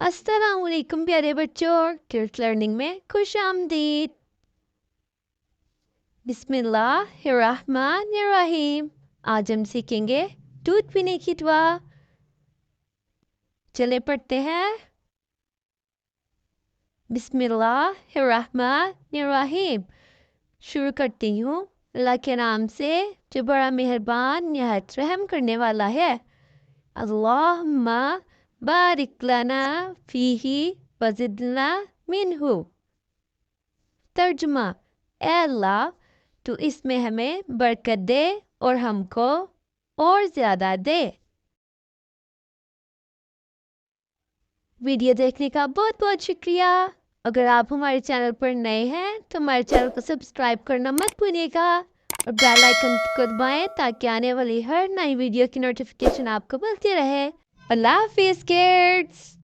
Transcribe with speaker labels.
Speaker 1: السلام علیکم پیارے بچوں، کڈس لرننگ میں خوش آمدید۔ بسم اللہ الرحمن الرحیم۔ آج ہم سیکھیں گے دودھ پینے کی دعا۔ چلے پڑھتے ہیں۔ بسم اللہ الرحمن الرحیم۔ شروع کرتی ہوں اللہ کے نام سے جو بڑا مہربان نہایت رحم کرنے والا ہے۔ اللہم بارک لنا فیہ وزدنا منہ۔ ترجمہ: اے اللہ تو اس میں ہمیں برکت دے اور ہم کو اور زیادہ دے۔ ویڈیو دیکھنے کا بہت بہت شکریہ۔ اگر آپ ہمارے چینل پر نئے ہیں تو ہمارے چینل کو سبسکرائب کرنا مت بھولیے گا اور بیل آئیکن کو دبائیں تاکہ آنے والی ہر نئی ویڈیو کی نوٹیفیکیشن آپ کو ملتی رہے۔ اللہ حافظ کڈس۔